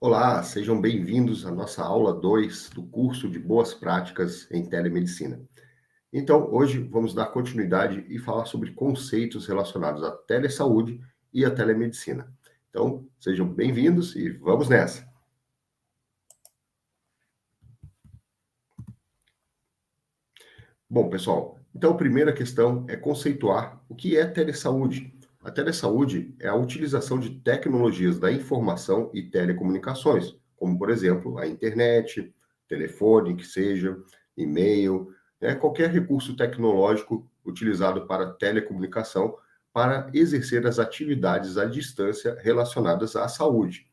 Olá, sejam bem-vindos à nossa aula 2 do curso de Boas Práticas em Telemedicina. Então, hoje vamos dar continuidade e falar sobre conceitos relacionados à telesaúde e à telemedicina. Então, sejam bem-vindos e vamos nessa. Bom, pessoal, então a primeira questão é conceituar o que é telesaúde. A telesaúde é a utilização de tecnologias da informação e telecomunicações, como, por exemplo, a internet, telefone, que seja, e-mail, qualquer recurso tecnológico utilizado para telecomunicação para exercer as atividades à distância relacionadas à saúde.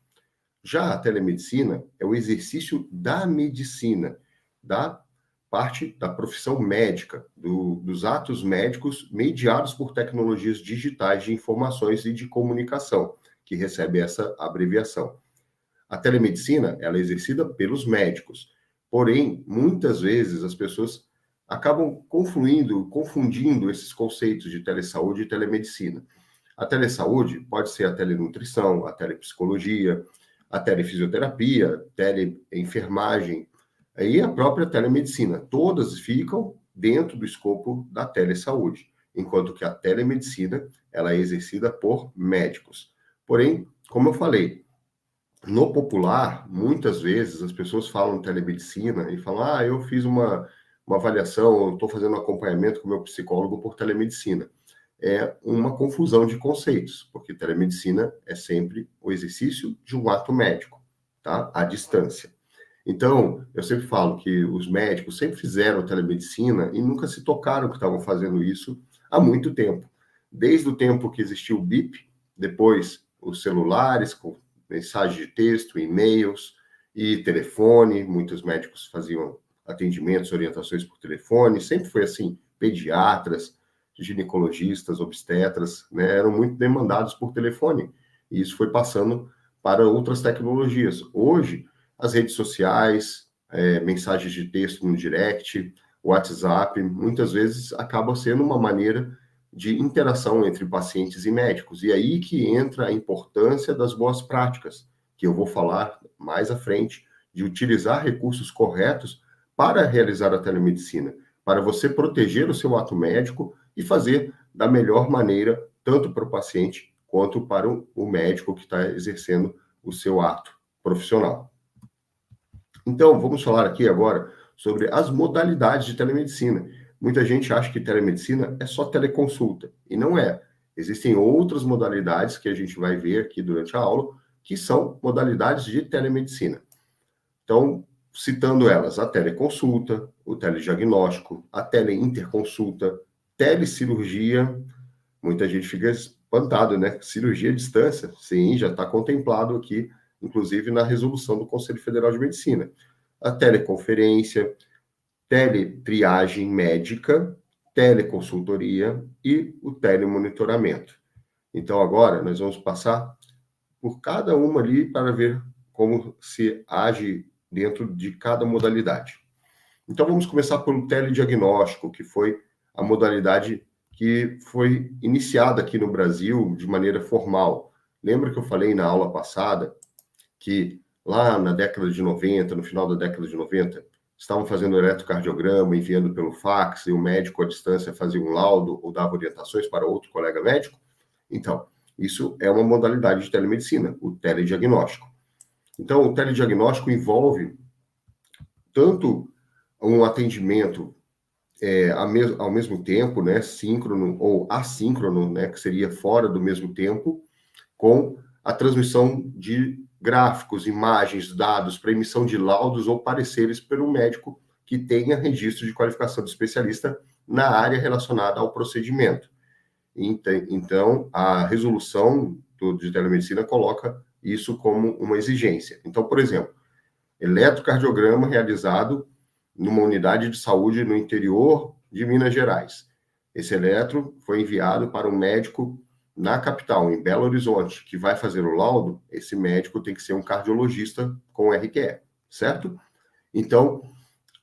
Já a telemedicina é o exercício da medicina, da parte da profissão médica, dos atos médicos mediados por tecnologias digitais de informações e de comunicação, que recebe essa abreviação. A telemedicina, ela é exercida pelos médicos, porém, muitas vezes as pessoas acabam confundindo esses conceitos de telesaúde e telemedicina. A telesaúde pode ser a telenutrição, a telepsicologia, a telefisioterapia, teleenfermagem e a própria telemedicina. Todas ficam dentro do escopo da telesaúde, enquanto que a telemedicina ela é exercida por médicos. Porém, como eu falei, no popular, muitas vezes as pessoas falam telemedicina e falam, eu fiz uma avaliação, estou fazendo um acompanhamento com o meu psicólogo por telemedicina. É uma confusão de conceitos, porque telemedicina é sempre o exercício de um ato médico, tá? À distância. Então, eu sempre falo que os médicos sempre fizeram telemedicina e nunca se tocaram que estavam fazendo isso há muito tempo. Desde o tempo que existiu o BIP, depois os celulares com mensagem de texto, e-mails e telefone, muitos médicos faziam atendimentos, orientações por telefone, sempre foi assim, pediatras, ginecologistas, obstetras, eram muito demandados por telefone, e isso foi passando para outras tecnologias. Hoje, as redes sociais, mensagens de texto no direct, WhatsApp, muitas vezes acaba sendo uma maneira de interação entre pacientes e médicos. E aí que entra a importância das boas práticas, que eu vou falar mais à frente, de utilizar recursos corretos para realizar a telemedicina, para você proteger o seu ato médico e fazer da melhor maneira, tanto para o paciente quanto para o médico que está exercendo o seu ato profissional. Então, vamos falar aqui agora sobre as modalidades de telemedicina. Muita gente acha que telemedicina é só teleconsulta, e não é. Existem outras modalidades que a gente vai ver aqui durante a aula, que são modalidades de telemedicina. Então, citando elas, a teleconsulta, o telediagnóstico, a teleinterconsulta, telecirurgia, muita gente fica espantado, né? Cirurgia à distância, sim, já está contemplado aqui, inclusive na resolução do Conselho Federal de Medicina. A teleconferência, teletriagem médica, teleconsultoria e o telemonitoramento. Então, agora, nós vamos passar por cada uma ali para ver como se age dentro de cada modalidade. Então, vamos começar pelo telediagnóstico, que foi a modalidade que foi iniciada aqui no Brasil de maneira formal. Lembra que eu falei na aula passada que lá na década de 90, no final da década de 90, estavam fazendo eletrocardiograma, enviando pelo fax, e o médico à distância fazia um laudo ou dava orientações para outro colega médico? Então, isso é uma modalidade de telemedicina, o telediagnóstico. Então, o telediagnóstico envolve tanto um atendimento ao mesmo tempo, síncrono ou assíncrono, que seria fora do mesmo tempo, com a transmissão de gráficos, imagens, dados para emissão de laudos ou pareceres pelo médico que tenha registro de qualificação de especialista na área relacionada ao procedimento. Então, a resolução de telemedicina coloca isso como uma exigência. Então, por exemplo, eletrocardiograma realizado numa unidade de saúde no interior de Minas Gerais. Esse eletro foi enviado para um médico na capital, em Belo Horizonte, que vai fazer o laudo. Esse médico tem que ser um cardiologista com RQE, certo? Então,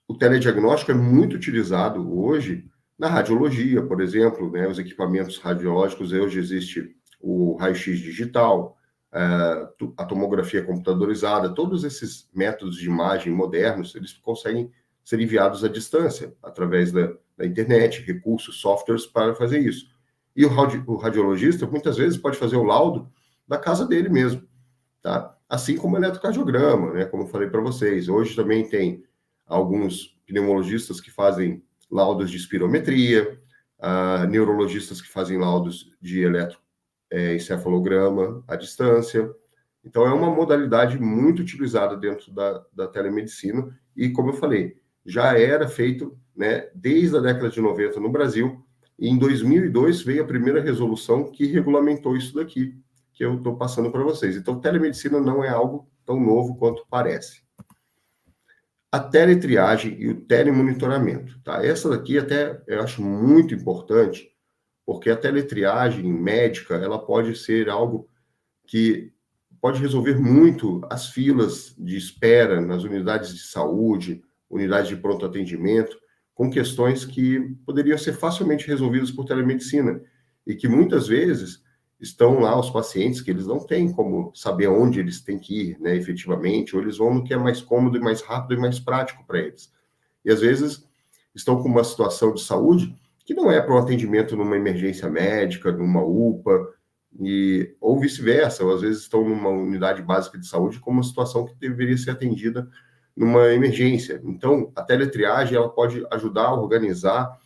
o telediagnóstico é muito utilizado hoje na radiologia, por exemplo, os equipamentos radiológicos. Hoje existe o raio-x digital, a tomografia computadorizada, todos esses métodos de imagem modernos, eles conseguem ser enviados à distância, através da internet, recursos, softwares para fazer isso. E o radiologista, muitas vezes, pode fazer o laudo da casa dele mesmo, tá? Assim como o eletrocardiograma, né? Como eu falei para vocês. Hoje também tem alguns pneumologistas que fazem laudos de espirometria, neurologistas que fazem laudos de encefalograma à distância. Então, é uma modalidade muito utilizada dentro da telemedicina e, como eu falei, já era feito, né, desde a década de 90 no Brasil, e em 2002 veio a primeira resolução que regulamentou isso daqui, que eu estou passando para vocês. Então, telemedicina não é algo tão novo quanto parece. A teletriagem e o telemonitoramento, tá? Essa daqui até eu acho muito importante, porque a teletriagem médica, ela pode ser algo que pode resolver muito as filas de espera nas unidades de saúde, unidades de pronto atendimento, com questões que poderiam ser facilmente resolvidas por telemedicina e que muitas vezes estão lá os pacientes que eles não têm como saber onde eles têm que ir, né, efetivamente, ou eles vão no que é mais cômodo e mais rápido e mais prático para eles. E às vezes estão com uma situação de saúde que não é para um atendimento numa emergência médica, numa UPA, ou vice-versa, ou às vezes estão numa unidade básica de saúde com uma situação que deveria ser atendida numa emergência. Então, a teletriagem ela pode ajudar a organizar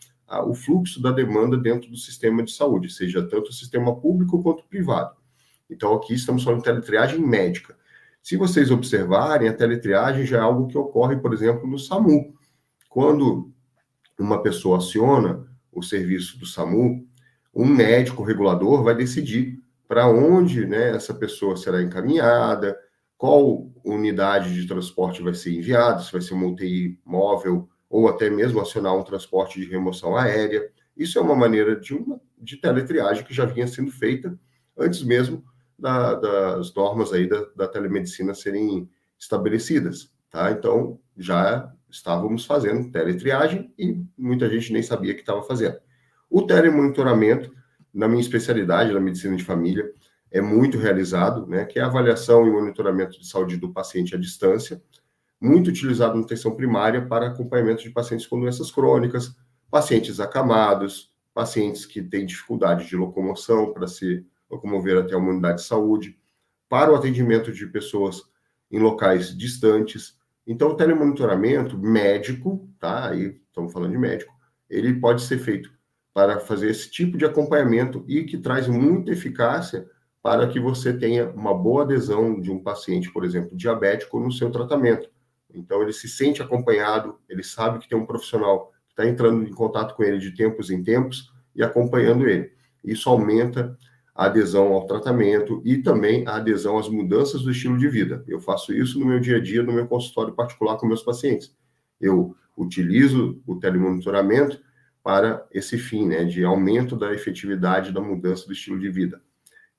o fluxo da demanda dentro do sistema de saúde, seja tanto o sistema público quanto o privado. Então, aqui estamos falando de teletriagem médica. Se vocês observarem, a teletriagem já é algo que ocorre, por exemplo, no SAMU. Quando uma pessoa aciona o serviço do SAMU, um médico regulador vai decidir para onde, né, essa pessoa será encaminhada, qual unidade de transporte vai ser enviada, se vai ser uma UTI móvel ou até mesmo acionar um transporte de remoção aérea. Isso é uma maneira de teletriagem que já vinha sendo feita antes mesmo das normas aí da telemedicina serem estabelecidas, tá? Então, já estávamos fazendo teletriagem e muita gente nem sabia que estava fazendo. O telemonitoramento, na minha especialidade, na medicina de família, é muito realizado, né, que é a avaliação e monitoramento de saúde do paciente à distância, muito utilizado na atenção primária para acompanhamento de pacientes com doenças crônicas, pacientes acamados, pacientes que têm dificuldade de locomoção para se locomover até uma unidade de saúde, para o atendimento de pessoas em locais distantes. Então, o telemonitoramento médico, tá? Aí estamos falando de médico, ele pode ser feito para fazer esse tipo de acompanhamento e que traz muita eficácia para que você tenha uma boa adesão de um paciente, por exemplo, diabético, no seu tratamento. Então, ele se sente acompanhado, ele sabe que tem um profissional que está entrando em contato com ele de tempos em tempos e acompanhando ele. Isso aumenta a adesão ao tratamento e também a adesão às mudanças do estilo de vida. Eu faço isso no meu dia a dia, no meu consultório particular com meus pacientes. Eu utilizo o telemonitoramento para esse fim, né, de aumento da efetividade da mudança do estilo de vida.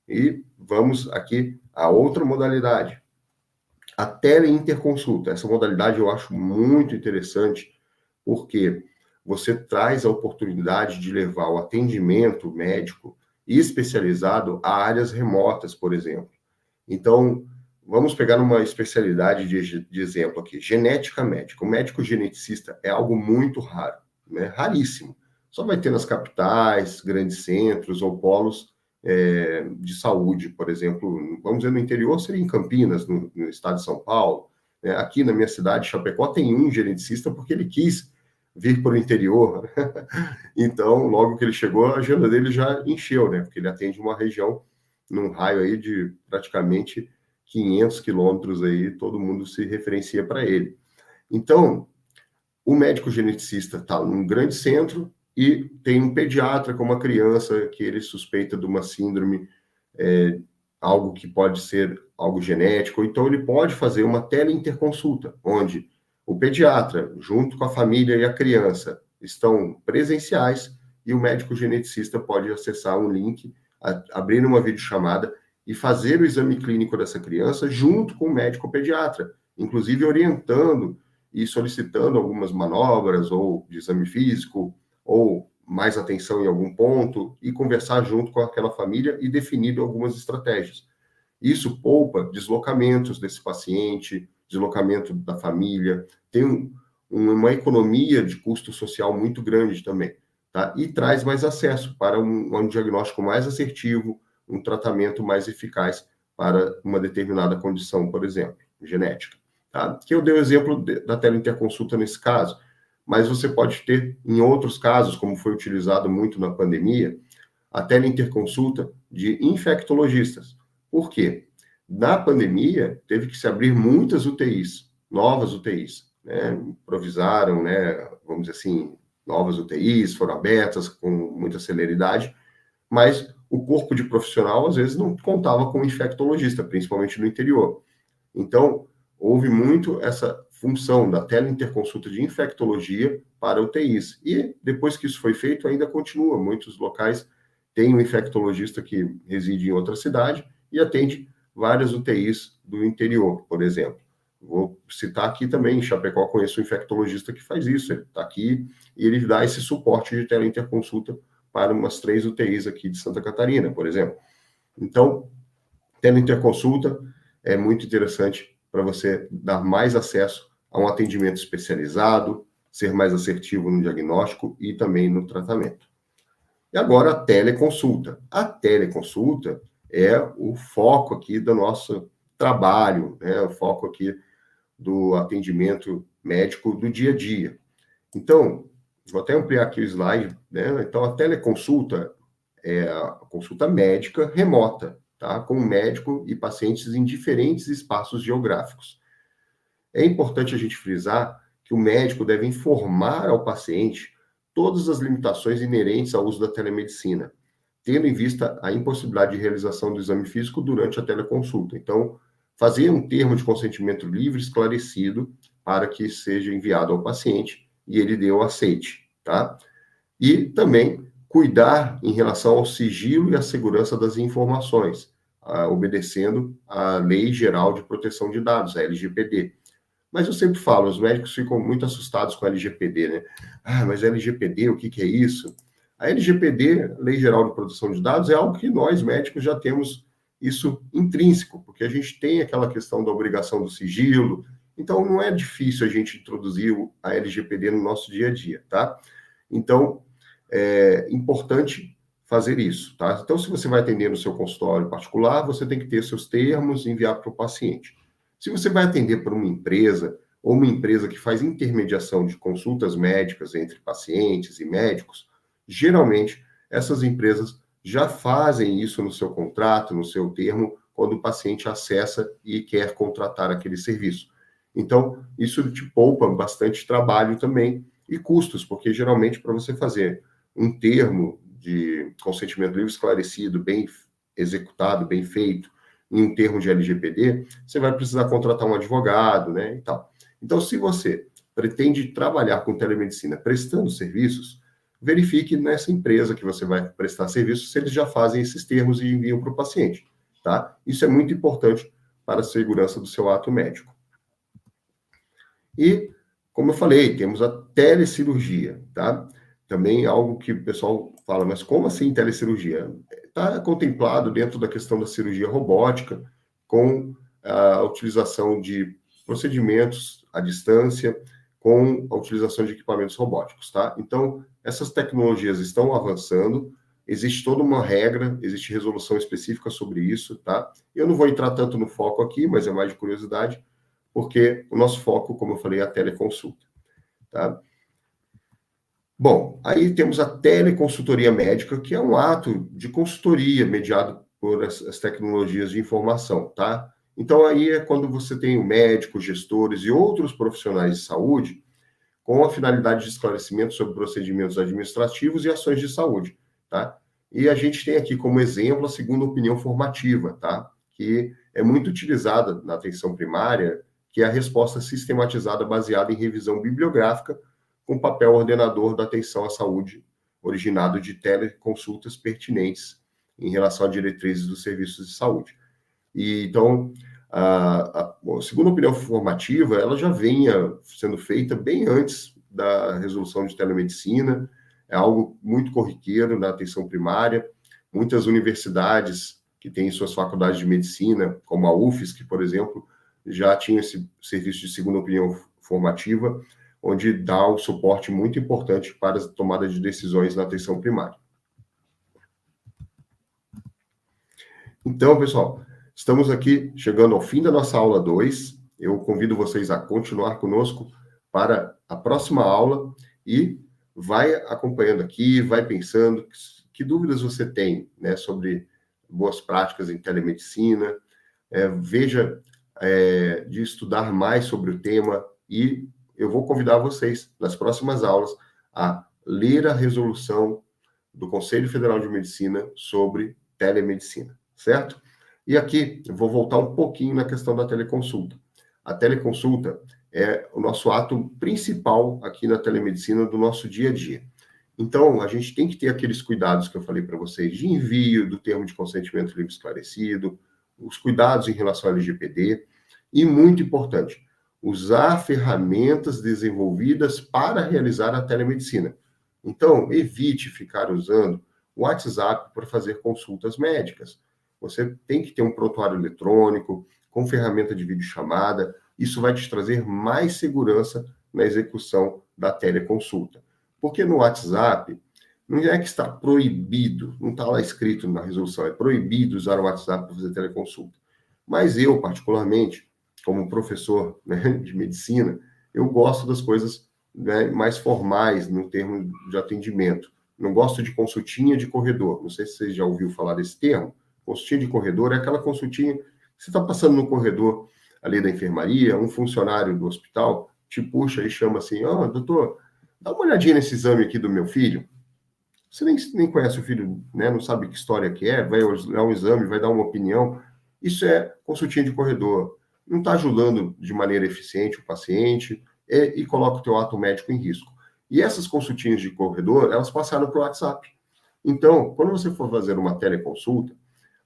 E vamos aqui a outra modalidade, a teleinterconsulta. Essa modalidade eu acho muito interessante, porque você traz a oportunidade de levar o atendimento médico especializado a áreas remotas, por exemplo. Então, vamos pegar uma especialidade de exemplo aqui, genética médica. O médico geneticista é algo muito raro, né? Raríssimo. Só vai ter nas capitais, grandes centros ou polos de saúde, por exemplo, vamos dizer, no interior seria em Campinas, no estado de São Paulo. Né? Aqui na minha cidade, Chapecó, tem um geneticista porque ele quis vir para o interior. Então, logo que ele chegou, a agenda dele já encheu, né? Porque ele atende uma região num raio aí de praticamente 500 quilômetros aí, todo mundo se referencia para ele. Então, o médico geneticista está num grande centro e tem um pediatra com uma criança que ele suspeita de uma síndrome, algo que pode ser algo genético, então ele pode fazer uma teleinterconsulta, onde o pediatra, junto com a família e a criança, estão presenciais e o médico geneticista pode acessar um link, abrir uma videochamada e fazer o exame clínico dessa criança junto com o médico pediatra, inclusive orientando e solicitando algumas manobras ou de exame físico ou mais atenção em algum ponto e conversar junto com aquela família e definir algumas estratégias. Isso poupa deslocamentos desse paciente, deslocamento da família, tem uma economia de custo social muito grande também, tá? E traz mais acesso para um diagnóstico mais assertivo, um tratamento mais eficaz para uma determinada condição, por exemplo, genética, tá? Que eu dei o exemplo da teleinterconsulta nesse caso, mas você pode ter em outros casos, como foi utilizado muito na pandemia, a teleinterconsulta de infectologistas. Por quê? Na pandemia, teve que se abrir muitas UTIs, novas UTIs, né? Improvisaram, né? Vamos dizer assim, novas UTIs foram abertas com muita celeridade, mas o corpo de profissional, às vezes, não contava com infectologista, principalmente no interior. Então, houve muito essa função da teleinterconsulta de infectologia para UTIs. E depois que isso foi feito, ainda continua. Muitos locais têm um infectologista que reside em outra cidade e atende várias UTIs do interior, por exemplo. Vou citar aqui também, em Chapecó, conheço um infectologista que faz isso. Ele está aqui e ele dá esse suporte de teleinterconsulta para umas 3 UTIs aqui de Santa Catarina, por exemplo. Então, teleinterconsulta é muito interessante para você dar mais acesso a um atendimento especializado, ser mais assertivo no diagnóstico e também no tratamento. E agora a teleconsulta. A teleconsulta é o foco aqui do nosso trabalho, né? O foco aqui do atendimento médico do dia a dia. Então, vou até ampliar aqui o slide, né? Então, a teleconsulta é a consulta médica remota, tá? Com o médico e pacientes em diferentes espaços geográficos. É importante a gente frisar que o médico deve informar ao paciente todas as limitações inerentes ao uso da telemedicina, tendo em vista a impossibilidade de realização do exame físico durante a teleconsulta. Então, fazer um termo de consentimento livre esclarecido para que seja enviado ao paciente e ele dê o aceite, tá? E também cuidar em relação ao sigilo e à segurança das informações, obedecendo à Lei Geral de Proteção de Dados, a LGPD. Mas eu sempre falo, os médicos ficam muito assustados com a LGPD, né? Ah, mas LGPD, o que que é isso? A LGPD, Lei Geral de Proteção de Dados, é algo que nós médicos já temos isso intrínseco, porque a gente tem aquela questão da obrigação do sigilo, então não é difícil a gente introduzir a LGPD no nosso dia a dia, tá? Então, é importante fazer isso, tá? Então, se você vai atender no seu consultório particular, você tem que ter seus termos e enviar para o paciente. Se você vai atender para uma empresa, ou uma empresa que faz intermediação de consultas médicas entre pacientes e médicos, geralmente essas empresas já fazem isso no seu contrato, no seu termo, quando o paciente acessa e quer contratar aquele serviço. Então, isso te poupa bastante trabalho também e custos, porque geralmente para você fazer um termo de consentimento livre esclarecido, bem executado, bem feito, em um termo de LGPD, você vai precisar contratar um advogado, né, e tal. Então, se você pretende trabalhar com telemedicina prestando serviços, verifique nessa empresa que você vai prestar serviços se eles já fazem esses termos e enviam para o paciente, tá? Isso é muito importante para a segurança do seu ato médico. E, como eu falei, temos a telecirurgia, tá? Também algo que o pessoal fala, mas como assim telecirurgia? Está contemplado dentro da questão da cirurgia robótica, com a utilização de procedimentos à distância, com a utilização de equipamentos robóticos, tá? Então, essas tecnologias estão avançando, existe toda uma regra, existe resolução específica sobre isso, tá? Eu não vou entrar tanto no foco aqui, mas é mais de curiosidade, porque o nosso foco, como eu falei, é a teleconsulta, tá? Bom, aí temos a teleconsultoria médica, que é um ato de consultoria mediado por as tecnologias de informação, tá? Então, aí é quando você tem o médico, gestores e outros profissionais de saúde com a finalidade de esclarecimento sobre procedimentos administrativos e ações de saúde, tá? E a gente tem aqui como exemplo a segunda opinião formativa, tá? Que é muito utilizada na atenção primária, que é a resposta sistematizada baseada em revisão bibliográfica com papel ordenador da atenção à saúde, originado de teleconsultas pertinentes em relação a diretrizes dos serviços de saúde. E então, a segunda opinião formativa, ela já vinha sendo feita bem antes da resolução de telemedicina, é algo muito corriqueiro na atenção primária, muitas universidades que tem suas faculdades de medicina, como a UFSC, por exemplo, já tinha esse serviço de segunda opinião formativa, onde dá um suporte muito importante para a tomada de decisões na atenção primária. Então, pessoal, estamos aqui chegando ao fim da nossa aula 2. Eu convido vocês a continuar conosco para a próxima aula e vai acompanhando aqui, vai pensando que dúvidas você tem, né, sobre boas práticas em telemedicina. Veja de estudar mais sobre o tema e eu vou convidar vocês, nas próximas aulas, a ler a resolução do Conselho Federal de Medicina sobre telemedicina, certo? E aqui, eu vou voltar um pouquinho na questão da teleconsulta. A teleconsulta é o nosso ato principal aqui na telemedicina do nosso dia a dia. Então, a gente tem que ter aqueles cuidados que eu falei para vocês, de envio do termo de consentimento livre esclarecido, os cuidados em relação ao LGPD, e muito importante, usar ferramentas desenvolvidas para realizar a telemedicina. Então, evite ficar usando o WhatsApp para fazer consultas médicas. Você tem que ter um prontuário eletrônico, com ferramenta de videochamada. Isso vai te trazer mais segurança na execução da teleconsulta. Porque no WhatsApp, não é que está proibido, não está lá escrito na resolução, é proibido usar o WhatsApp para fazer teleconsulta. Mas eu, particularmente, como professor, né, de medicina, eu gosto das coisas, né, mais formais no termo de atendimento. Não gosto de consultinha de corredor. Não sei se você já ouviu falar desse termo. Consultinha de corredor é aquela consultinha que você está passando no corredor ali da enfermaria, um funcionário do hospital te puxa e chama assim, doutor, dá uma olhadinha nesse exame aqui do meu filho. Você nem conhece o filho, né, não sabe que história que é, vai olhar um exame, vai dar uma opinião. Isso é consultinha de corredor. Não está ajudando de maneira eficiente o paciente e coloca o teu ato médico em risco. E essas consultinhas de corredor, elas passaram para o WhatsApp. Então, quando você for fazer uma teleconsulta,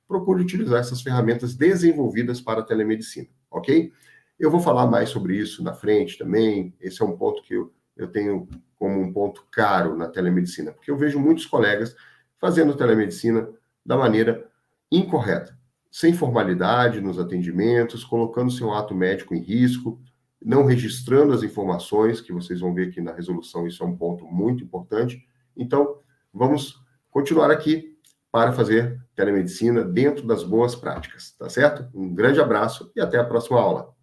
procure utilizar essas ferramentas desenvolvidas para a telemedicina, ok? Eu vou falar mais sobre isso na frente também. Esse é um ponto que eu tenho como um ponto caro na telemedicina, porque eu vejo muitos colegas fazendo telemedicina da maneira incorreta, sem formalidade nos atendimentos, colocando seu ato médico em risco, não registrando as informações, que vocês vão ver aqui na resolução, isso é um ponto muito importante. Então, vamos continuar aqui para fazer telemedicina dentro das boas práticas, tá certo? Um grande abraço e até a próxima aula.